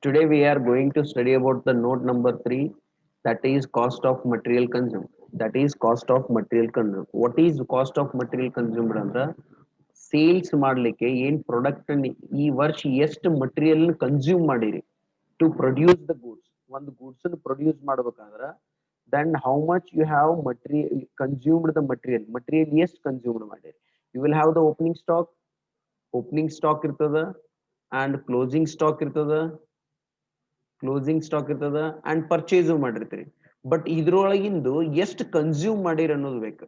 Today we are going to study about the note number 3, that is cost of material consumed. That is cost of material consumed. What is cost of material consumed ಅಂದ್ರೆ sales ಮಾಡ್ಲಿಕ್ಕೆ ಏನ್ product ಈ ವರ್ಷ ಎಷ್ಟು material consume ಮಾಡಿರಿ to produce the goods. ಒಂದು goods produce ಮಾಡ್ಬೇಕಾದ್ರ then how much you have material consumed, the material ಎಷ್ಟು consumed ಮಾಡಿರಿ. You will have the opening stock ಇರ್ತದ and ಕ್ಲೋಸಿಂಗ್ ಸ್ಟಾಕ್ ಇರ್ತದ ಅಂಡ್ ಪರ್ಚೇಸ್ ಮಾಡಿರ್ತೀರಿ. ಬಟ್ ಇದ್ರೊಳಗಿಂದು ಎಷ್ಟು ಕನ್ಸ್ಯೂಮ್ ಮಾಡಿರಿ ಅನ್ನೋದು ಬೇಕು.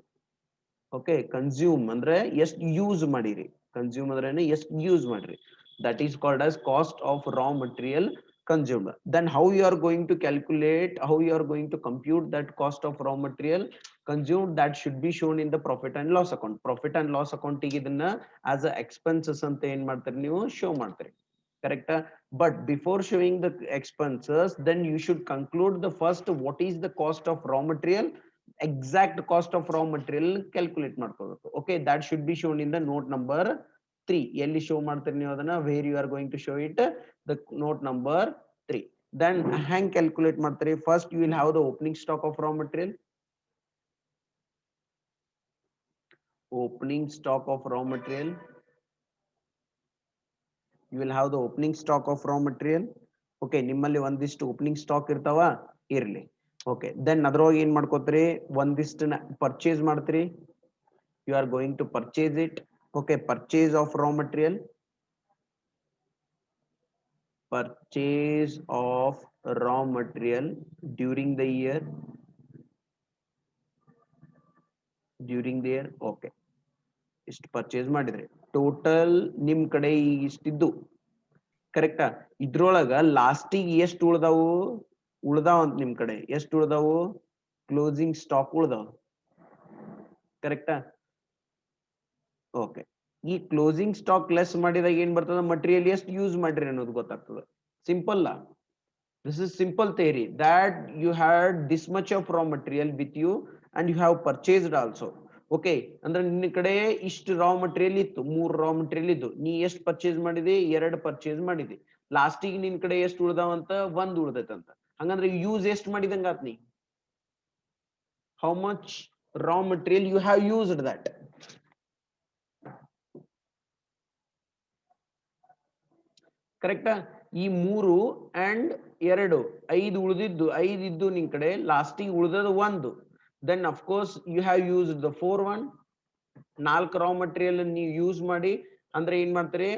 ಓಕೆ, ಕನ್ಸ್ಯೂಮ್ ಅಂದ್ರೆ ಎಷ್ಟು ಯೂಸ್ ಮಾಡಿರಿ. ಕನ್ಸ್ಯೂಮ್ ಅಂದ್ರೆ ಎಷ್ಟು ಯೂಸ್ ಮಾಡಿರಿ. That is called as cost of raw material consumed. Then how you are going to calculate, how you are going to compute that cost of raw material consumed, that should be shown in the profit and loss account. Profit and loss account ಗೆ ಇದನ್ನ as a expenses ಅಂತ ಏನ್ ಮಾಡ್ತೀರಿ ನೀವು show ಮಾಡ್ತೀರಿ. Correct? But before showing the expenses, then you should conclude the first what is the cost of raw material, exact cost of raw material calculate ಮಾಡ್ಕೋಬೇಕು. Okay, that should be shown in the note number 3. ಎಲ್ಲಿ show ಮಾಡ್ತೀರಿ ನೀವು ಅದನ್ನ, where you are going to show it, the note number 3. Then hang calculate ಮಾಡ್ತೀರಿ. First you will have the opening stock of raw material. Opening stock of raw material. You will have the opening stock of raw material. Okay, ನಿಮ್ಮಲ್ಲಿ ಒಂದಿಷ್ಟು opening stock ಇರ್ತಾವ, ಇರ್ಲಿ. Okay, then ಅದ್ರೊಳಗೆ ಏನ್ ಮಾಡ್ಕೋತೀರಿ, ಒಂದಿಷ್ಟು purchase ಮಾಡ್ತೀರಿ. You are going to purchase it. Okay, purchase of raw material. Purchase of raw material during the year. Okay, ಇಷ್ಟು ಪರ್ಚೇಸ್ ಮಾಡಿದ್ರಿ. ಟೋಟಲ್ ನಿಮ್ ಕಡೆ ಇಷ್ಟಿದ್ದು ಕರೆಕ್ಟಾ. ಇದ್ರೊಳಗ ಲಾಸ್ಟಿಗೆ ಎಷ್ಟು ಉಳ್ದಾವ ಅಂತ ನಿಮ್ ಕಡೆ ಎಷ್ಟು ಉಳ್ದಾವು, ಕ್ಲೋಸಿಂಗ್ ಸ್ಟಾಕ್ ಉಳ್ದಾವ. ಕರೆಕ್ಟಾ. ಓಕೆ, ಈ ಕ್ಲೋಸಿಂಗ್ ಸ್ಟಾಕ್ ಲೆಸ್ ಮಾಡಿದಾಗ ಏನ್ ಬರ್ತದ, ಮಟೀರಿಯಲ್ ಎಷ್ಟು ಯೂಸ್ ಮಾಡ್ರಿ ಅನ್ನೋದು ಗೊತ್ತಾಗ್ತದೆ. Simple. This is simple theory that you had this much of raw material with you and you have purchased also. Okay, ಅಂದ್ರೆ ನಿನ್ನ ಕಡೆ ಇಷ್ಟು ರಾ ಮಟೀರಿಯಲ್ ಇತ್ತು, 3 ರಾ ಮಟೀರಿಯಲ್ ಇದ್ದು, ನೀ ಎಷ್ಟು ಪರ್ಚೇಸ್ ಮಾಡಿದಿ, 2 ಪರ್ಚೇಸ್ ಮಾಡಿದಿ. ಲಾಸ್ಟಿಗೆ ನಿನ್ ಕಡೆ ಎಷ್ಟು ಉಳ್ದಾವಂತ, 1 ಉಳ್ದೈತಂತ. ಹಂಗಂದ್ರೆ ಯೂಸ್ ಎಷ್ಟು ಮಾಡಿದಂಗ ಆತ್ ನೀ. How much raw material you have used that. ಕರೆಕ್ಟಾ. ಈ 3 ಅಂಡ್ 2 5 ಉಳಿದಿದ್ದು, 5 ಇದ್ದು ನಿನ್ ಕಡೆ, ಲಾಸ್ಟಿಗೆ ಉಳಿದದ 1. Then of course you have used the 4 1. 4 raw material ನೀವು ಯೂಸ್ ಮಾಡಿ ಅಂದ್ರೆ ಏನ್ ಮಾಡ್ತೀರಿ,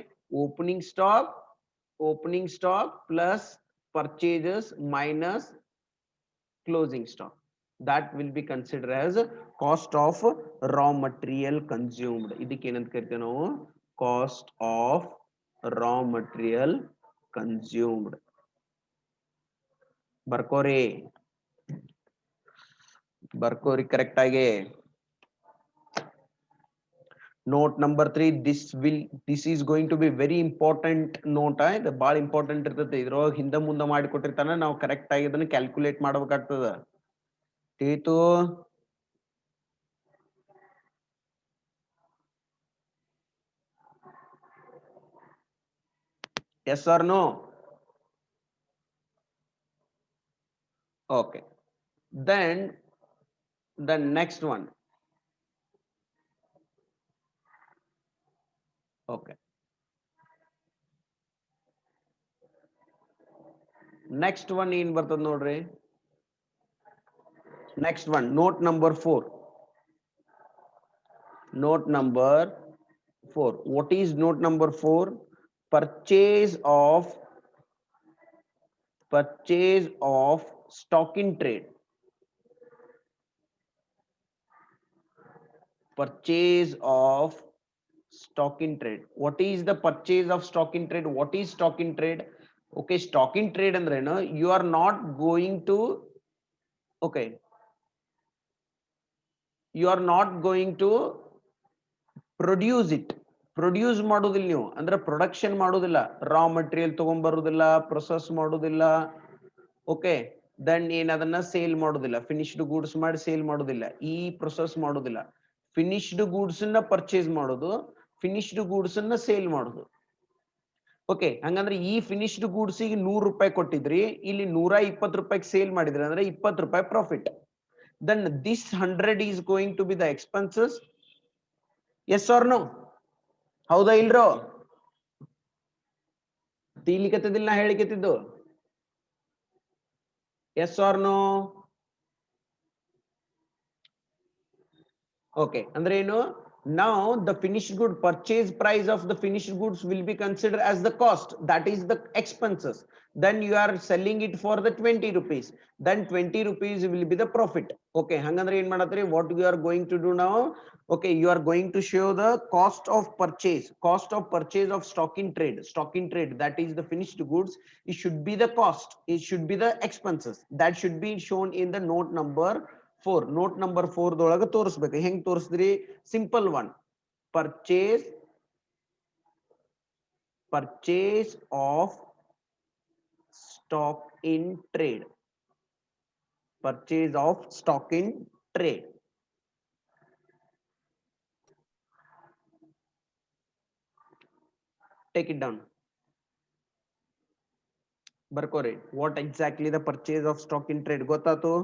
opening stock plus purchases minus closing stock. that will be considered as cost of raw material consumed. ಇದಕ್ಕೆ ಏನಂತ ಕರಿತೀವಿ ನಾವು, cost of raw material consumed. ಬರ್ಕೋರಿ ಕರೆಕ್ಟ್ ಆಗಿ. Note number 3, this is going to be very important note. ಇದು ಬಹಳ important ಇರ್ತದೆ. ಇದ್ರೊಳಗೆ ಹಿಂದೆ ಮುಂದೆ ಮಾಡಿಕೊಟ್ಟಿರ್ತಾನೆ, ನಾವು ಕರೆಕ್ಟ್ ಆಗಿ ಇದನ್ನ ಕ್ಯಾಲ್ಕುಲೇಟ್ ಮಾಡ್ಬೇಕಾಗ್ತದ. ತಿಳಿತು. yes or no? Okay, then the next one. Okay, next one ಏನ್ ಬರ್ತದ ನೋಡ್ರಿ. next one, note number 4. Note number 4. What is note number 4? Purchase of stock in trade. Purchase of stock in trade. What is the purchase of stock in trade? What is stock in trade? Okay, stock in trade ಅಂದ್ರೆ ಏನು, you are not going to, okay, you are not going to produce it. Produce ಮಾಡೋದಿಲ್ಲ ನೀವು, ಅಂದ್ರೆ production ಮಾಡೋದಿಲ್ಲ. Raw material ತಗೊಂಡ್ಬರುದಿಲ್ಲ, process ಮಾಡೋದಿಲ್ಲ. Okay, then ಏನ್ ಅದನ್ನ sale ಮಾಡೋದಿಲ್ಲ, ಫಿನಿಶ್ಡ್ ಗೂಡ್ಸ್ ಮಾಡಿ ಸೇಲ್ ಮಾಡೋದಿಲ್ಲ, ಈ ಪ್ರೊಸೆಸ್ ಮಾಡೋದಿಲ್ಲ. ಫಿನಿಶ್ಡ್ ಗೂಡ್ಸ್ ನ ಪರ್ಚೇಸ್ ಮಾಡೋದು, ಫಿನಿಶ್ಡ್ ಗೂಡ್ಸ್ ನ ಸೇಲ್ ಮಾಡೋದು. ಓಕೆ, ಹಂಗಂದ್ರೆ ಈ ಫಿನಿಶ್ಡ್ ಗೂಡ್ಸ್ ಗೆ 100 ರೂಪಾಯಿ ಕೊಟ್ಟಿದ್ರಿ, ಇಲ್ಲಿ 120 ರೂಪಾಯಿಗೆ ಸೇಲ್ ಮಾಡಿದ್ರಿ ಅಂದ್ರೆ 20 ರೂಪಾಯಿ profit. Then this 100 is going to be the expenses. Yes or no? ಹೌದಾ ಇಲ್ರೋ? ತೀಲಿಕತ್ತದಿಲ್ಲ ನಾ ಹೇಳಿಕತ್ತಿದ್ದು? Yes or no? Okay, ಅಂದ್ರೆ ಏನು? Now the finished good purchase price of the finished goods will be considered as the cost, that is the expenses. Then you are selling it for the 20 rupees, then 20 rupees will be the profit. Okay, hangandre ಏನ್ ಮಾಡತ್ರಿ? What you are going to do now? Okay, you are going to show the cost of purchase of stock in trade. Stock in trade, that is the finished goods, it should be the cost, it should be the expenses, that should be shown in the note number 4. Note number 4 ದೊಳಗ ತೋರಿಸ್ಬೇಕು. ಹೆಂಗ್ ತೋರಿಸಿದ್ರಿ? Simple one, purchase of stock in trade. Purchase of stock in trade. Take it down, ಬರ್ಕೋರಿ. What exactly the purchase of stock in trade ಗೊತ್ತಾತು?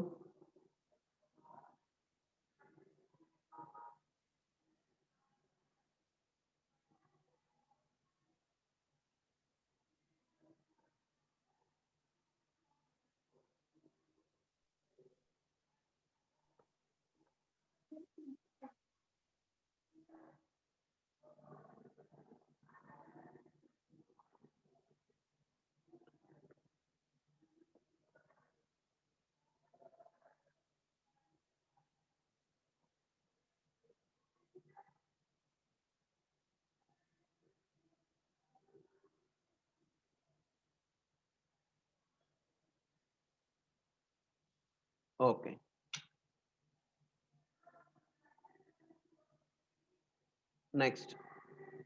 Okay,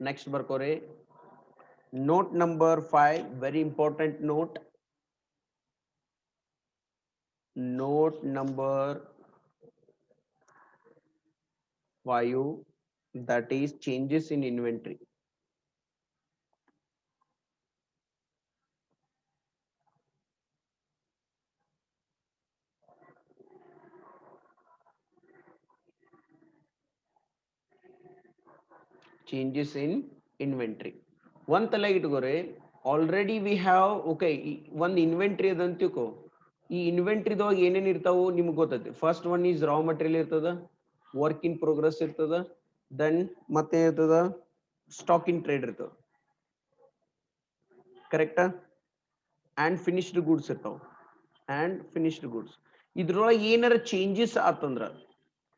next ಬರ್ಕೋರಿ. Note number 5, very important note. Note number 5, that is changes in inventory. Changes in inventory. ಒಂದ್ ತಲೆ ಇಟ್ಕೋರಿ. Already we have, okay, ಒಂದ್ inventory ಅದಂತ ತಿಳ್ಕೊ. ಈ ಇನ್ವೆಂಟ್ರಿದೊಳಗೆ ಏನೇನ್ ಇರ್ತಾವು ನಿಮ್ಗೆ ಗೊತ್ತೈತಿ. First one is raw material ಇರ್ತದ, ವರ್ಕ್ ಇನ್ ಪ್ರೋಗ್ರೆಸ್ ಇರ್ತದ, ದೆನ್ ಮತ್ತೆ ಇರ್ತದ ಸ್ಟಾಕ್ ಇನ್ ಟ್ರೇಡ್ ಇರ್ತದ, ಕರೆಕ್ಟಾ? ಅಂಡ್ ಫಿನಿಶ್ಡ್ ಗೂಡ್ಸ್ ಇರ್ತಾವ, ಅಂಡ್ ಫಿನಿಶ್ಡ್ ಗೂಡ್ಸ್. ಇದ್ರೊಳಗೆ ಏನಾರ ಚೇಂಜಸ್ ಆತಂದ್ರ,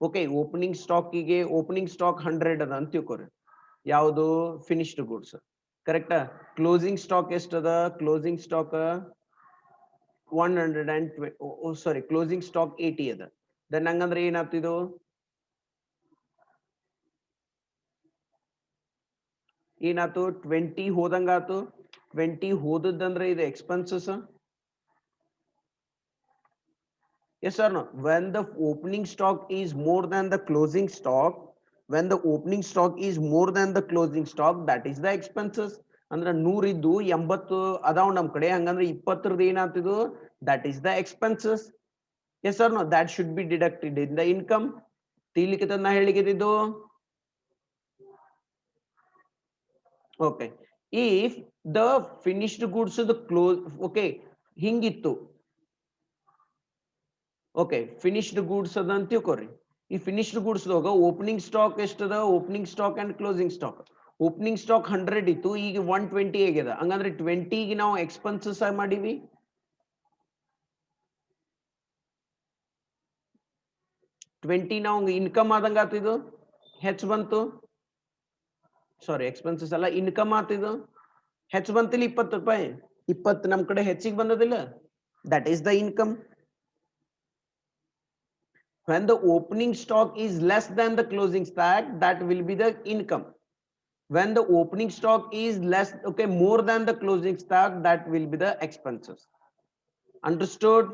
ಓಕೆ, ಓಪನಿಂಗ್ ಸ್ಟಾಕ್ 100 ಅದ ಅಂತ ತಿಳ್ಕೊರಿ. ಯಾವುದು? ಫಿನಿಶ್ಡ್ ಗೂಡ್ಸ್, ಕರೆಕ್ಟಾ? ಕ್ಲೋಸಿಂಗ್ ಸ್ಟಾಕ್ ಎಷ್ಟದ? Closing stock 120, sorry, closing stock 80 ಅದ. ದೆನ್ ಹಂಗಂದ್ರೆ ಏನಾಗ್ತಿದು? ಏನಾಯ್ತು? 20 ಹೋದಂಗಾತು. 20 ಹೋದದಂದ್ರೆ ಇದು expenses. Yes or no? When the opening stock is more than the closing stock, when the opening stock is more than the closing stock, that is the expenses. ಅಂದ್ರೆ 100 ಇದ್ದು 80 ಅದಾವ್ ನಮ್ ಕಡೆ, ಹಂಗಂದ್ರೆ 20 ಏನಾಗ್ತಿದ್ದು? That is the expenses. Yes or no? That should be deducted in the income. ತಿಳಿಲಿಕ್ಕೆ ನಾ ಹೇಳಿದ್ದು. Okay, if the finished goods the close, okay, ಹಿಂಗಿತ್ತು. Okay, finished goods ಅದ ಅಂತ ತಿಳ್ಕೊರಿ. ಈ ಫಿನಿಶ್ಡ್ ಗೂಡ್ಸ್ ಓಪನಿಂಗ್ ಸ್ಟಾಕ್ ಎಷ್ಟದ? Opening stock and closing stock. Opening stock 100 ಇತ್ತು, ಈಗ 120 ಆಗ್ಯದ. ಹಂಗಂದ್ರೆ 20 ನಾವು ಎಕ್ಸ್ಪೆನ್ಸಸ್ ಮಾಡಿವಿ. 20 ನಾವು ಇನ್ಕಮ್ ಆದಂಗ ಆತಿದು, ಹೆಚ್ಚು ಬಂತು. ಸಾರಿ, ಎಕ್ಸ್ಪೆನ್ಸಸ್ ಅಲ್ಲ, ಇನ್ಕಮ್ ಆತಿದು, ಹೆಚ್ಚು ಬಂತಿಲ್ಲ. 20 ರೂಪಾಯಿ, 20 ನಮ್ ಕಡೆ ಹೆಚ್ಚಿಗೆ ಬಂದದಿಲ್ಲ. That is the income. When the opening stock is less than the closing stock, that will be the income. When the opening stock is less, okay, more than the closing stock, that will be the expenses. Understood?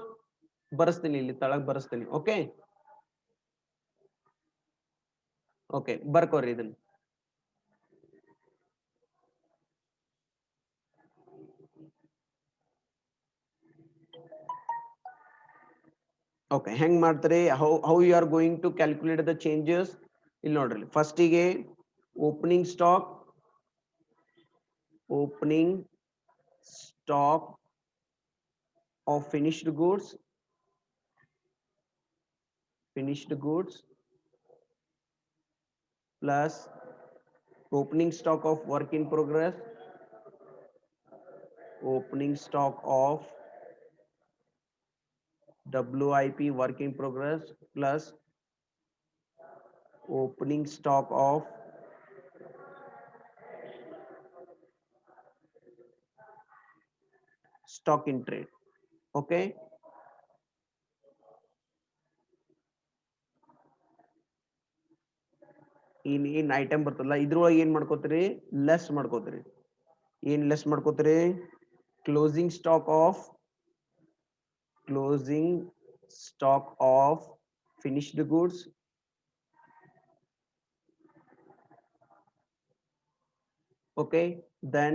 ಬರಸ್ತೀನಿ, ಇಲ್ಲಿ ತಳಗ್ ಬರಸ್ತೀನಿ. Okay, okay, ಬರ್ಕೋರಿ ಇದನ್ನ. Okay ಹೆಂಗ್ ಮಾಡ್ತಾರೆ how you are going to calculate the changes ಇಲ್ಲಿ ನೋಡ್ರಿ ಫಸ್ಟಿಗೆ opening stock of finished goods plus opening stock of work in progress, opening stock of WIP work in progress plus opening stock of stock in trade. Okay, in item ಬರ್ತಲ್ಲ ಇದ್ರೊಳಗೆ ಏನ್ ಮಾಡ್ಕೋತೀರಿ less ಮಾಡ್ಕೋತೀರಿ ಏನ್ less ಮಾಡ್ಕೋತೀರಿ closing stock of finished goods okay then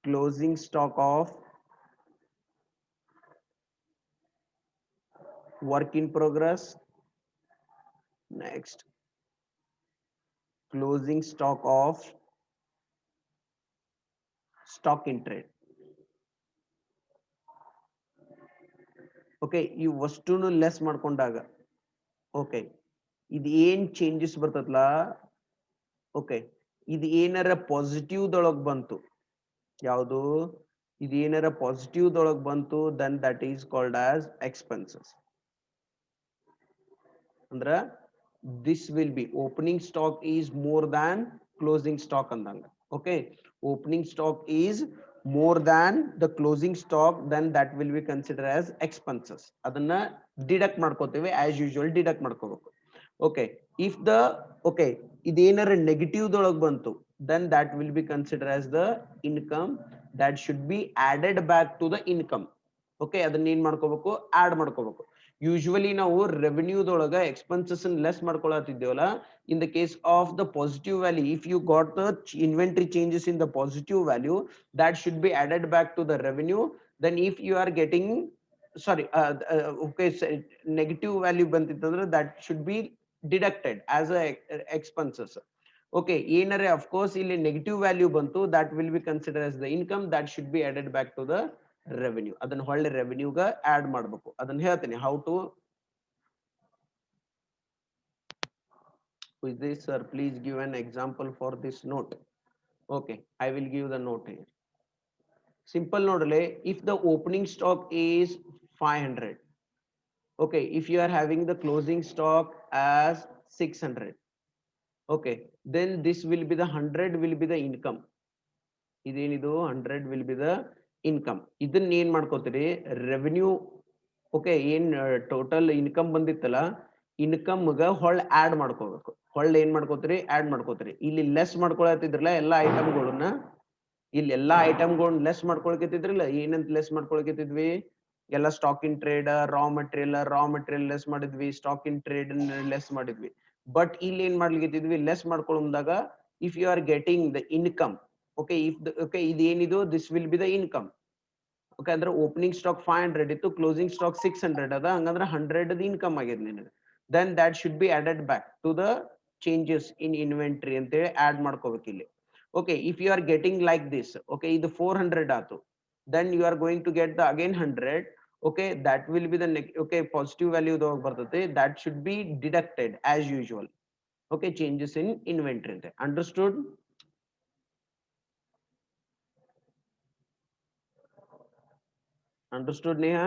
closing stock of work in progress next closing stock of stock in trade okay ಈ ವಸ್ತುನು less ಮಾಡ್ಕೊಂಡಾಗ okay ಇದು ಏನ್ ಚೇಂಜಸ್ ಬರ್ತದಲ್ಲ ಓಕೆ ಇದು ಏನಾರ ಪಾಸಿಟಿವ್ ದೊಳಗ್ ಬಂತು ಯಾವುದು ಇದು ಏನಾರ ಪಾಸಿಟಿವ್ ದೊಳಗ್ ಬಂತು then that is called as expenses ಅಂದ್ರ this will be opening stock is more than closing stock andanga okay opening stock is more than the closing stock then that will be considered as expenses adanna deduct ಮಾಡ್ಕೋತೀವಿ as usual deduct ಮಾಡ್ಕೋಬೇಕು okay if the okay idenare negative ದೊಳಗೆ ಬಂತು then that will be considered as the income that should be added back to the income okay ಅದನ್ನ ಏನ್ ಮಾಡ್ಕೋಬೇಕು add ಮಾಡ್ಕೋಬೇಕು usually ನಾವು ರೆವೆನ್ಯೂದೊಳಗ ಎಕ್ಸ್ಪೆನ್ಸಸ್ ಲೆಸ್ ಮಾಡ್ಕೊಳತಿದ್ದೇವಲ್ಲ in the case of the positive value if you got the inventory changes in the positive value that should be added back to the revenue then if you are getting sorry okay negative value ಬಂತಿತ್ತಂದ್ರೆ that should be deducted as a expenses okay ಏನರೆ of course ಇಲ್ಲಿ negative value ಬಂತು that will be considered as the income that should be added back to the revenue ಅದನ್ನ ಹೊಳ್ಳೆ revenue ಗ add ಮಾಡಬೇಕು ಅದನ್ನ ಹೇಳ್ತೀನಿ how to with this sir please give an example for this note okay I will give the note here simple ನೋಡಲೆ if the opening stock is 500 okay if you are having the closing stock as 600 okay then this will be the 100 will be the income ಇದೇನಿದು 100 will be the income ಇದನ್ನ ಏನ್ ಮಾಡ್ಕೋತೀರಿ revenue okay ಏನ್ total income ಬಂದಿತ್ತಲ್ಲ income ಗ Holla add ಮಾಡ್ಕೋಬೇಕು ಹೊಳ್ಳ ಏನ್ ಮಾಡ್ಕೋತೀರಿ add ಮಾಡ್ಕೋತೀರಿ ಇಲ್ಲಿ ಲೆಸ್ ಮಾಡ್ಕೊಳತಿದ್ರಲ್ಲ ಎಲ್ಲಾ ಐಟಮ್ಗಳನ್ನ ಇಲ್ಲಿ ಎಲ್ಲಾ ಐಟಮ್ಗಳನ್ನ ಲೆಸ್ ಮಾಡ್ಕೊಳಕತ್ತಿದ್ರಲ್ಲ ಏನಂತ ಲೆಸ್ ಮಾಡ್ಕೊಳಕತ್ತಿದ್ವಿ ಎಲ್ಲ stock in trade raw material less ಮಾಡಿದ್ವಿ ಸ್ಟಾಕ್ ಇನ್ ಟ್ರೇಡ್ ಲೆಸ್ ಮಾಡಿದ್ವಿ ಬಟ್ ಇಲ್ಲಿ ಏನ್ ಮಾಡ್ಲಿಕ್ಕಿದ್ವಿ ಲೆಸ್ ಮಾಡ್ಕೊಳ್ಳುವಾಗ if you are getting the income okay if okay ಇದು ಏನಿದು this will be the income okay ಅಂದ್ರೆ ಓಪನಿಂಗ್ ಸ್ಟಾಕ್ 500 ಇತ್ತು ಕ್ಲೋಸಿಂಗ್ ಸ್ಟಾಕ್ 600 ಅದ ಹಂಗಂದ್ರೆ 100 ಇನ್ಕಮ್ ಆಗಿದೆ ನಿನಗೆ then that should be added back to the changes in inventory ಅಂತ ಹೇಳಿ ಆಡ್ ಮಾಡ್ಕೋಬೇಕು ಇಲ್ಲಿ okay if you are getting like this okay ಇದು 400 ಆತು then you are going to get the again 100 okay that will be the okay positive value ಬರ್ತದೆ that should be deducted as usual okay changes in inventory ಅಂತ understood understood Neha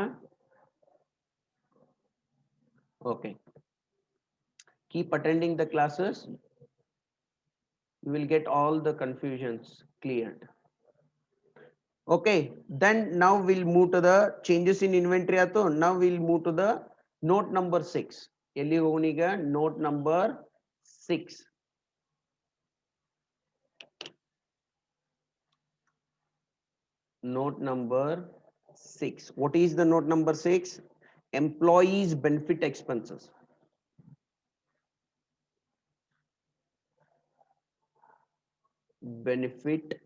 okay keep attending the classes you will get all the confusions cleared okay then now we'll move to the changes in inventory ato now we'll move to the note number 6 ಎಲ್ಲಿ ಹೋಗೋಣ ಈಗ note number 6 note number 6 what is the note number 6 employees benefit expenses benefit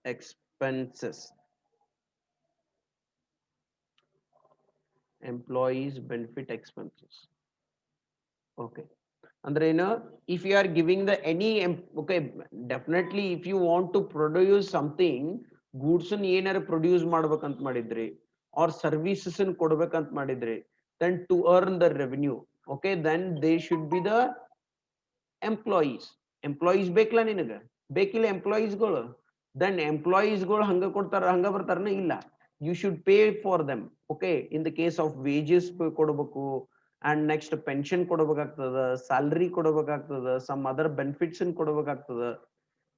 expenses Employees benefit expenses. Okay. Andre ಏನು if you are giving the any okay, definitely if you want to produce something goods ಏನಾರ produce ಮಾಡ್ಬೇಕಂತ ಮಾಡಿದ್ರಿ or services ಕೊಡ್ಬೇಕಂತ ಮಾಡಿದ್ರಿ, then to earn the revenue, okay, then they should be the employees ಬೇಕಲ್ಲ ನಿನಗ, ಬೇಕಿಲ್ಲ employees ಗಳು, then employees ಗಳು ಹಂಗ ಕೊಡ್ತಾರ ಹಂಗ ಬರ್ತಾರನ ಇಲ್ಲ, you should pay for them, okay, in the case of wages ಕೊಡಬೇಕು and next pension ಕೊಡಬೇಕಾಗ್ತದ, salary ಕೊಡಬೇಕಾಗ್ತದ, some other benefits ಕೊಡಬೇಕಾಗ್ತದ.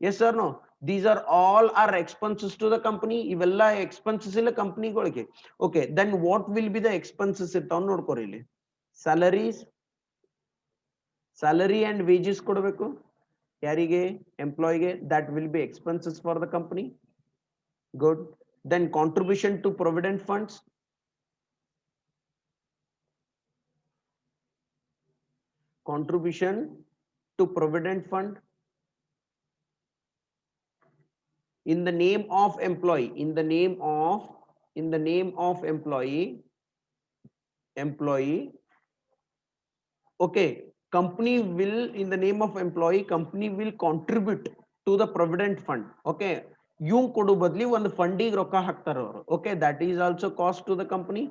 Yes or no? These are all are expenses to the company. ಇವೆಲ್ಲ expenses ಇಲ್ಲ ಕಂಪನಿಗಳಿಗೆ. Okay, then what will be the expenses ಇರ್ತಾವ ನೋಡ್ಕೋರಿ ಇಲ್ಲಿ. Salaries, salary and wages ಕೊಡಬೇಕು ಯಾರಿಗೆ, employee, that will be expenses for the company. Good. Then contribution to provident funds, contribution to provident fund in the name of employee, in the name of employee, okay, company will, in the name of employee, company will contribute to the provident fund, okay, ಇವ್ ಕೊಡು ಬದ್ಲಿ ಒಂದು ಫಂಡಿಗೆ ರೊಕ್ಕ ಹಾಕ್ತಾರ ಅವರು, okay, that is also cost to the company.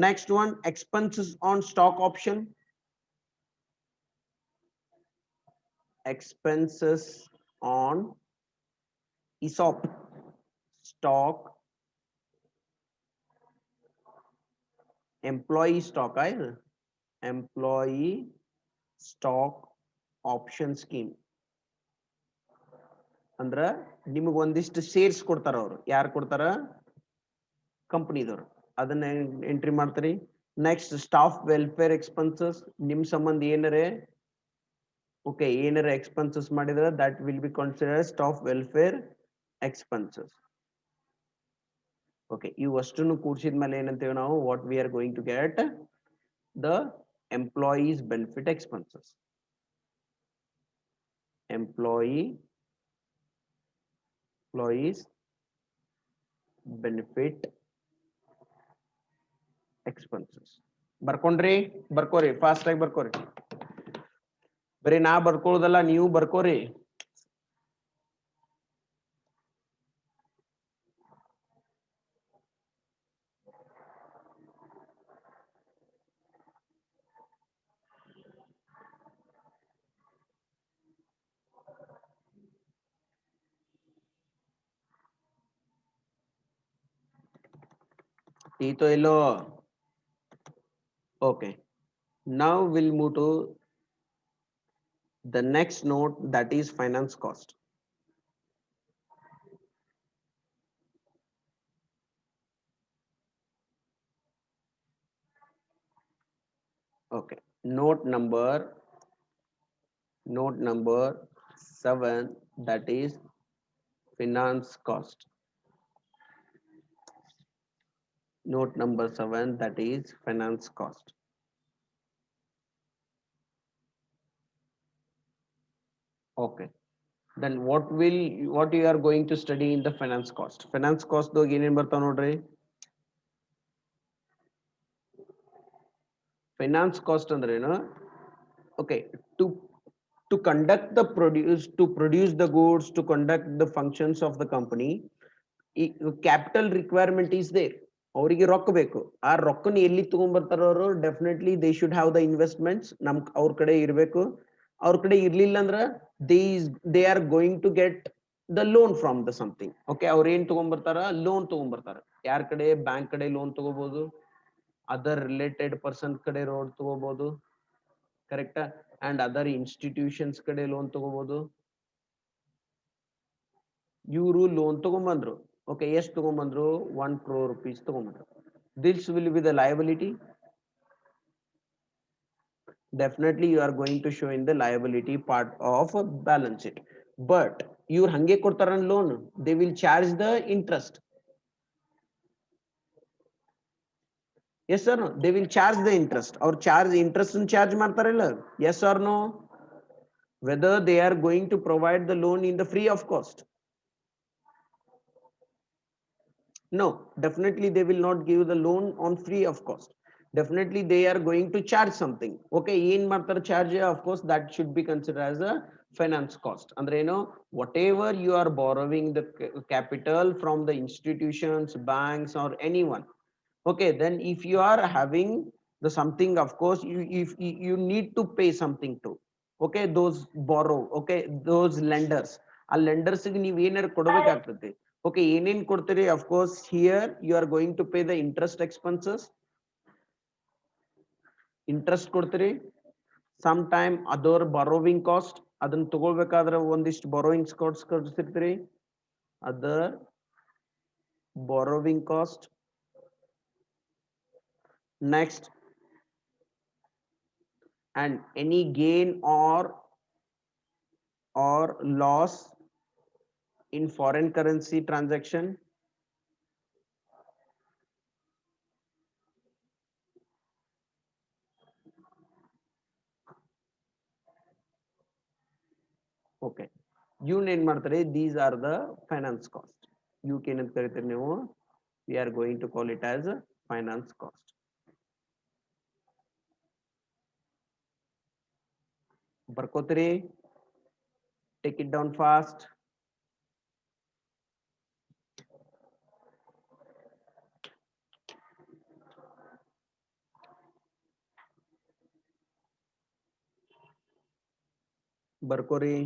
Next one, expenses on stock option, expenses on ESOP, stock, employee stock, employee stock option scheme. ಅಂದ್ರ ನಿಮಗೆ ಒಂದಿಷ್ಟು ಶೇರ್ಸ್ ಕೊಡ್ತಾರ ಅವರು, ಯಾರು ಕೊಡ್ತಾರ, ಕಂಪನಿದವರು, ಅದನ್ನ ಎಂಟ್ರಿ ಮಾಡ್ತಾರೆ. ನೆಕ್ಸ್ಟ್ ಸ್ಟಾಫ್ ವೆಲ್ಫೇರ್ ಎಕ್ಸ್ಪೆನ್ಸಸ್, ನಿಮ್ ಸಂಬಂಧ ಏನರೆ ಓಕೆ ಏನರ ಎಕ್ಸ್ಪೆನ್ಸಸ್ ಮಾಡಿದ್ರೆ that will be considered staff welfare expenses. Okay, ಇವಷ್ಟನ್ನು ಕೂಡಿಸಿದ ಮೇಲೆ ಏನಂತೇವೆ ನಾವು, what we are going to get the employees benefit expenses. employees benefit expenses. ಬರ್ಕೊಂಡ್ರಿ, ಬರ್ಕೋರಿ, ಫಾಸ್ಟ್ ಆಗಿ ಬರ್ಕೋರಿ, ಬರೀ ನಾ ಬರ್ಕೊಳ್ಳೋದಲ್ಲ ನೀವು ಬರ್ಕೋರಿ. Tito illo. Okay, now we'll move to the next note, that is finance cost. Okay, note number 7, that is finance cost. Note number 7, that is finance cost. Okay, then what you are going to study in the finance cost? Finance cost dog ಏನೇನ್ ಬರ್ತಾವ ನೋಡ್ರಿ. Finance cost ಅಂದ್ರೆ ಏನು? Okay, to conduct the produce the goods, to conduct the functions of the company, capital requirement is there. ಅವರಿಗೆ ರೊಕ್ಕ ಬೇಕು, ಆ ರೊಕ್ಕನ ಎಲ್ಲಿ ತಗೊಂಡ್ಬರ್ತಾರ ಅವರು, definitely they should have the investments ನಮ್ ಅವ್ರ ಕಡೆ ಇರಬೇಕು. ಅವ್ರ ಕಡೆ ಇರ್ಲಿಲ್ಲ ಅಂದ್ರ they are going to get the loan from the something. Okay, ಅವ್ರ ಏನ್ ತಗೊಂಡ್ಬರ್ತಾರ, ಲೋನ್ ತಗೊಂಡ್ಬರ್ತಾರ. ಯಾರ ಕಡೆ, ಬ್ಯಾಂಕ್ ಕಡೆ ಲೋನ್ ತಗೋಬಹುದು, ಅದರ್ ರಿಲೇಟೆಡ್ ಪರ್ಸನ್ ಕಡೆ ರೋಡ್ ತಗೋಬಹುದು, ಕರೆಕ್ಟಾ, ಅಂಡ್ ಅದರ್ ಇನ್ಸ್ಟಿಟ್ಯೂಷನ್ಸ್ ಕಡೆ ಲೋನ್ ತಗೋಬಹುದು. ಇವರು ಲೋನ್ ತಗೊಂಡ್ಬಂದ್ರು, ಓಕೆ, ಎಷ್ಟು ತಗೊಂಡ್ಬಂದ್ರು, 1 crore rupees ತಗೊಂಡ್ಬಂದ್ರು. This will be the liability. Definitely you are going to show in the liability part of a balance sheet, but ಇವ್ರು ಹಂಗೆ ಕೊಡ್ತಾರ loan, they will charge the interest. Yes or no? They will charge the interest, or charge interest and charge ಮಾಡ್ತಾರಲ್ಲ. Yes or no? Whether they are going to provide the loan in the free of cost? No, definitely they will not give the loan on free of cost. definitely they are going to charge something. Okay, in martar charge, of course that should be considered as a finance cost. Andre whatever you are borrowing the capital from the institutions, banks, or anyone, okay, then if you are having the something, of course you need to pay something to, okay, those borrow, okay, those lenders, ಆ lenders ಗೆ ನೀವು ಏನಾರು ಕೊಡಬೇಕಾಗ್ತದೆ. Okay, ಏನೇನ್ ಕೊಡ್ತೀರಿ, of course here you are going to pay the interest expenses, interest ಕೊಡ್ತೀರಿ, some time other borrowing cost, ಅದನ್ನ ತಗೊಳ್ಬೇಕಾದ್ರೆ ಒಂದಿಷ್ಟು ಬಾರೋವಿಂಗ್ ಕಾಸ್ಟ್ ಕೊಡ್ತಿರ್ತೀರಿ, other borrowing cost. Next, and any gain or loss in foreign currency transaction. Okay, you ಏನ್ ಮಾಡ್ತಾರೆ, these are the finance cost. You ಏನಂತ ಕರೀತೀರಿ ನೀವು, we are going to call it as a finance cost. ಬರ್ಕೋತೀರಿ, take it down fast. ಬರ್ಕೋರಿ.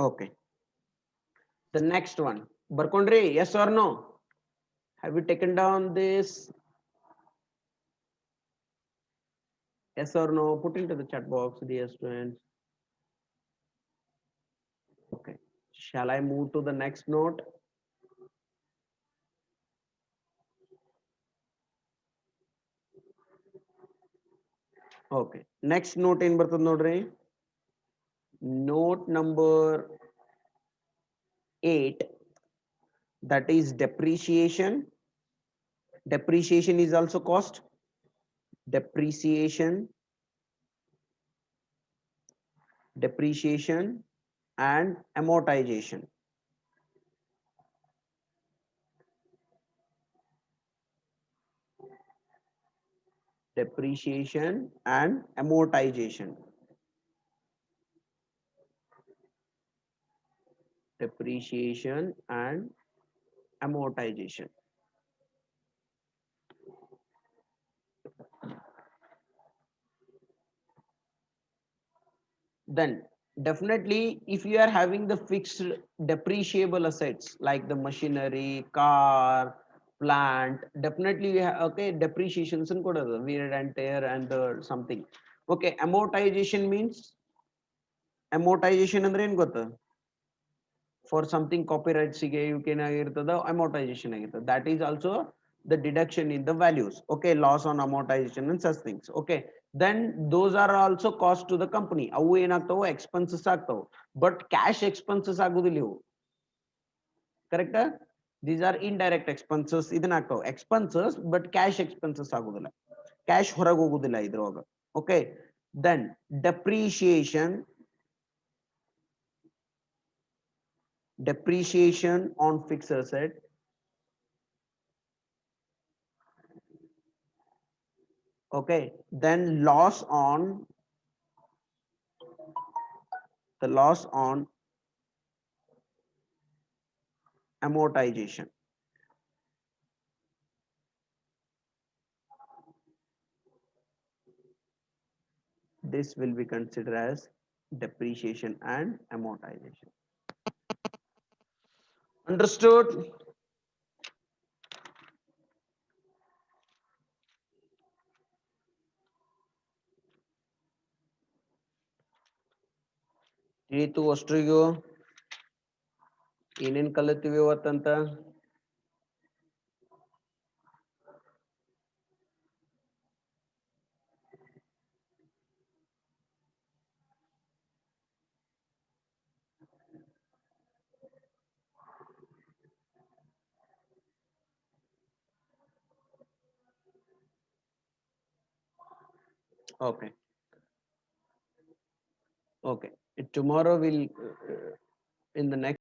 Okay, the next one, ಬರ್ಕೊಂಡ್ರಿ, yes or no? Have you taken down this? Yes or no? Put into the chat box, dear students. Okay, shall I move to the next note? Okay, next note ಏನ್ ಬರ್ತದೆ ನೋಡ್ರಿ, note number 8, that is depreciation. Depreciation is also cost. Depreciation and amortization. Depreciation and amortization. Depreciation and amortization. Then definitely if you are having the fixed depreciable assets like the machinery, car, plant, definitely you have, okay, depreciations and wear and tear and something. Okay, amortization means, amortization ಅಂದ್ರೆ ಏನ್ ಗೊತ್ತಾ, for something copyrights ಗೆ can ಆಗಿರ್ತದ amortization ಆಗಿರ್ತದ, that is also the deduction in the values. Okay, loss on amortization and such things. Okay, then those are also cost to the company. ಅವು ಏನಾಗ್ತಾವು, expenses ಆಗ್ತಾವು, but cash expenses ಆಗುದಿಲ್ಲ ಇವು. Correct? These are indirect expenses. ಇದನ್ನ ಆಗ್ತಾವು expenses, but cash expenses ಆಗುದಿಲ್ಲ, cash ಹೊರಗೆ ಹೋಗುದಿಲ್ಲ ಇದ್ರೊಳಗ. Okay, then depreciation on fixed asset. Okay, then loss on amortization. This will be considered as depreciation and amortization. Understood? ತಿಳಿತು ಅಷ್ಟ್ರಿಗೂ ಏನೇನ್ ಕಲಿತೀವಿ ಇವತ್ತಂತ? Okay. Okay. Tomorrow we'll in the next